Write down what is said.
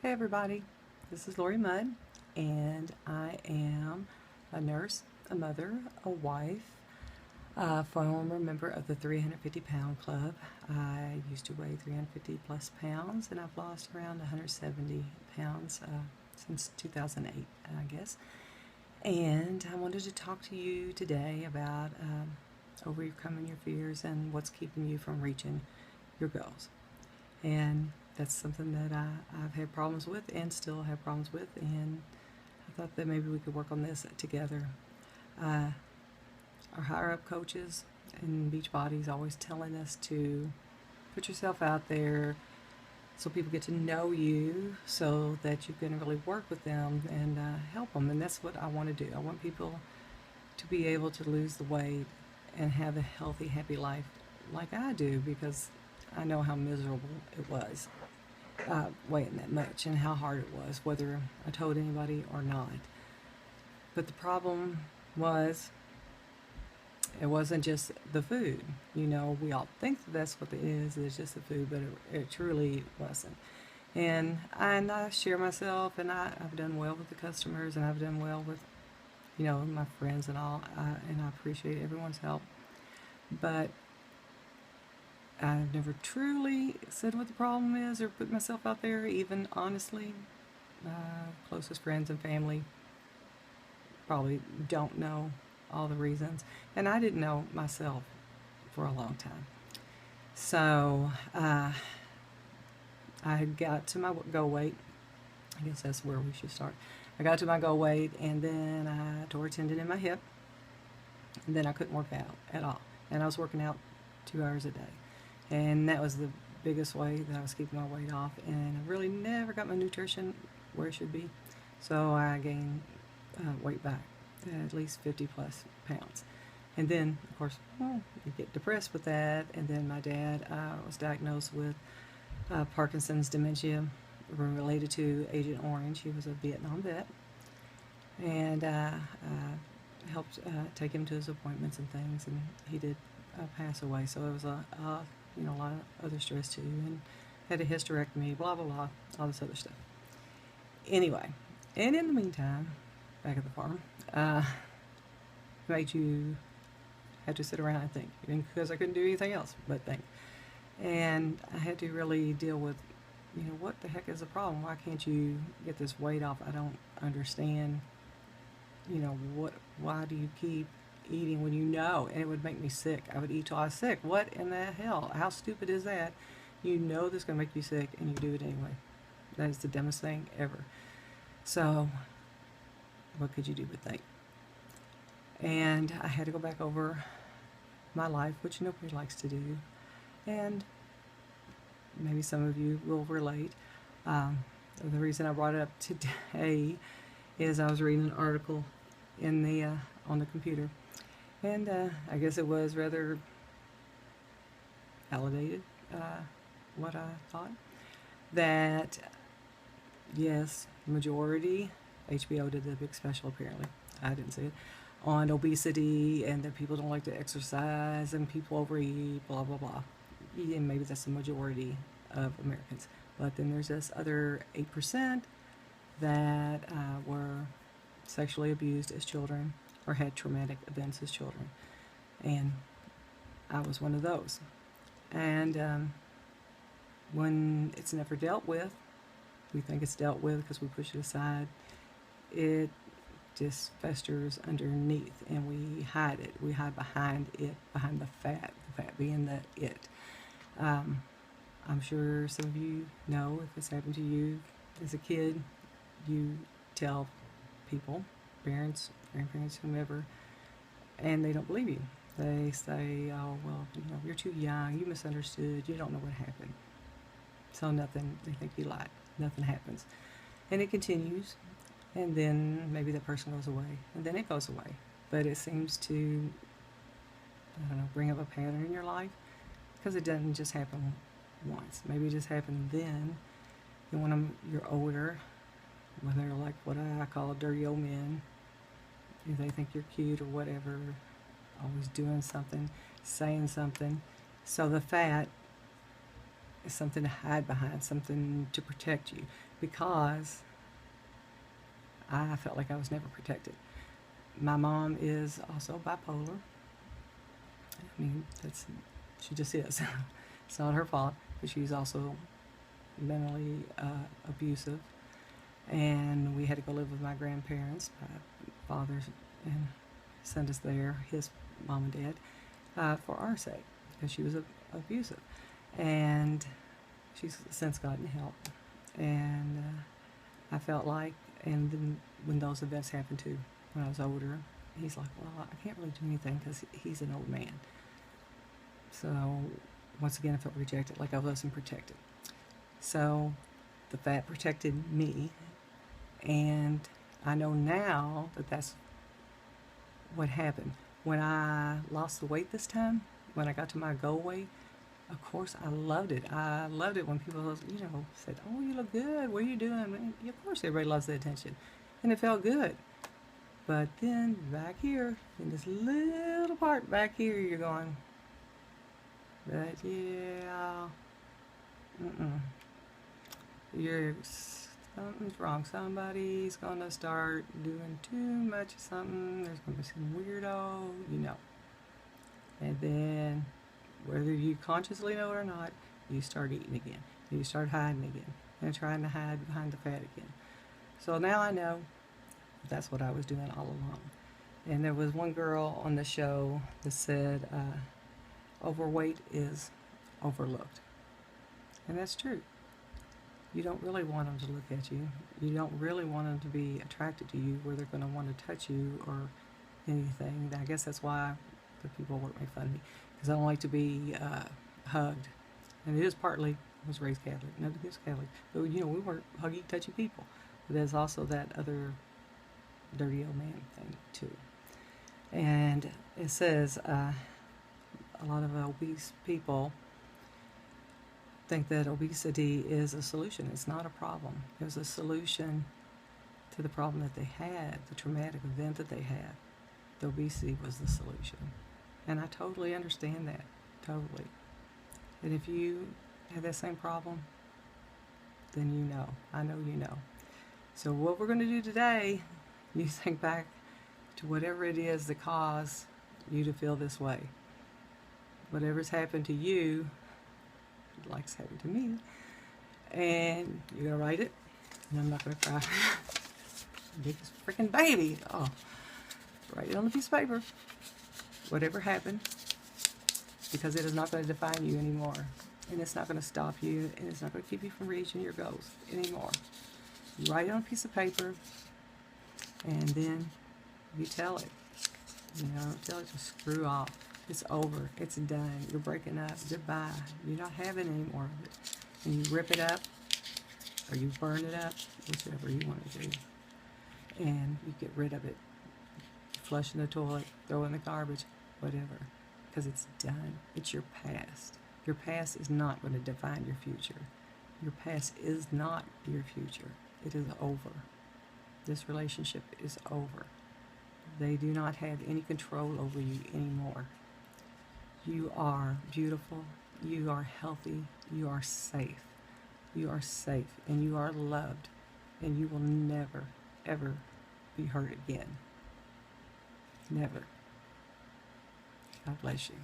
Hey everybody, this is Lori Mudd, and I am a nurse, a mother, a wife, a former member of the 350 pound club. I used to weigh 350 plus pounds, and I've lost around 170 pounds since 2008, I guess. And I wanted to talk to you today about overcoming your fears and what's keeping you from reaching your goals. And that's something that I've had problems with and still have problems with, and I thought that maybe we could work on this together. Our higher up coaches in Beachbody is always telling us to put yourself out there so people get to know you so that you can really work with them and help them. And that's what I want to do. I want people to be able to lose the weight and have a healthy, happy life like I do, because I know how miserable it was weighing that much and how hard it was, whether I told anybody or not. But the problem was, it wasn't just the food. You know, we all think that that's what it is. It's just the food, but it truly wasn't. And I share myself, and I've done well with the customers, and I've done well with, my friends and all, and I appreciate everyone's help. But I've never truly said what the problem is or put myself out there, even honestly. Closest friends and family probably don't know all the reasons, and I didn't know myself for a long time. So I got to my goal weight. I guess that's where we should start. I got to my goal weight, and then I tore a tendon in my hip, and then I couldn't work out at all. And I was working out 2 hours a day. And that was the biggest way that I was keeping my weight off. And I really never got my nutrition where it should be. So I gained weight back, at least 50 plus pounds. And then, of course, you get depressed with that. And then my dad was diagnosed with Parkinson's dementia related to Agent Orange. He was a Vietnam vet. And helped take him to his appointments and things. And he did pass away. So it was a lot of other stress too, and had a hysterectomy, blah, blah, blah, all this other stuff. Anyway, and in the meantime, back at the farm, made you have to sit around and think, because I couldn't do anything else but think. And I had to really deal with, what the heck is the problem? Why can't you get this weight off? I don't understand, why do you keep eating when you know? And it would make me sick. I would eat till I was sick. What in the hell? How stupid is that? You know this is going to make you sick, and you do it anyway. That is the dumbest thing ever. So what could you do but think? And I had to go back over my life, which nobody likes to do, and maybe some of you will relate. The reason I brought it up today is I was reading an article in the on the computer, and I guess it was rather validated what I thought, that yes, majority, HBO did the big special apparently, I didn't see it, on obesity, and that people don't like to exercise and people overeat, blah blah blah. Yeah, maybe that's the majority of Americans, but then there's this other 8% that were sexually abused as children or had traumatic events as children, and I was one of those. And when it's never dealt with, we think it's dealt with because we push it aside. It just festers underneath, and we hide it. We hide behind it, behind the fat being the it. I'm sure some of you know, if it's happened to you as a kid, you tell people, parents, grandparents, whomever, and they don't believe you. They say, oh, well, you're too young, you misunderstood, you don't know what happened. So nothing, they think you lied, nothing happens. And it continues, and then maybe that person goes away, and then it goes away. But it seems to, bring up a pattern in your life, because it doesn't just happen once. Maybe it just happened then, and when you're older, when they're like what I call dirty old men, they think you're cute or whatever, always doing something, saying something. So the fat is something to hide behind, something to protect you. because I felt like I was never protected. My mom is also bipolar. I mean, she just is. It's not her fault, but she's also mentally abusive. And we had to go live with my grandparents, my father, and sent us there, his mom and dad, for our sake, because she was abusive. And she's since gotten help. And I felt like, and then when those events happened too, when I was older, he's like, well, I can't really do anything because he's an old man. So once again, I felt rejected, like I wasn't protected. So the fat protected me, and I know now that that's what happened. When I lost the weight this time, when I got to my goal weight, of course I loved it. I loved it when people, said, oh, you look good, what are you doing? And of course everybody loves the attention. And it felt good. But then back here, in this little part back here, you're going, but yeah, something's wrong. Somebody's gonna start doing too much of something. There's gonna be some weirdo, And then, whether you consciously know it or not, you start eating again. You start hiding again, and trying to hide behind the fat again. So now I know that's what I was doing all along. And there was one girl on the show that said, overweight is overlooked. And that's true. You don't really want them to look at you. You don't really want them to be attracted to you where they're going to want to touch you or anything. I guess that's why the people make fun of me, because I don't like to be hugged. And it is partly, I was raised Catholic. Nobody was Catholic. But, we weren't huggy, touchy people. But there's also that other dirty old man thing, too. And it says a lot of obese people think that obesity is a solution. It's not a problem. It was a solution to the problem that they had, the traumatic event that they had. The obesity was the solution. And I totally understand that. Totally. And if you have that same problem, then you know. I know you know. So what we're going to do today, you think back to whatever it is that caused you to feel this way. Whatever's happened to you, like it's happened to me, and you're going to write it, and I'm not going to cry. Biggest freaking baby. Oh, write it on a piece of paper. Whatever happened, because it is not going to define you anymore, and it's not going to stop you, and it's not going to keep you from reaching your goals anymore. You write it on a piece of paper, and then you tell it. Tell it to screw off. It's over. It's done. You're breaking up. Goodbye. You're not having any more of it. And you rip it up, or you burn it up, whichever you want to do. And you get rid of it. Flush in the toilet, throw in the garbage, whatever. Because it's done. It's your past. Your past is not going to define your future. Your past is not your future. It is over. This relationship is over. They do not have any control over you anymore. You are beautiful. You are healthy. You are safe. You are safe, and you are loved, and you will never, ever be hurt again. Never. God bless you.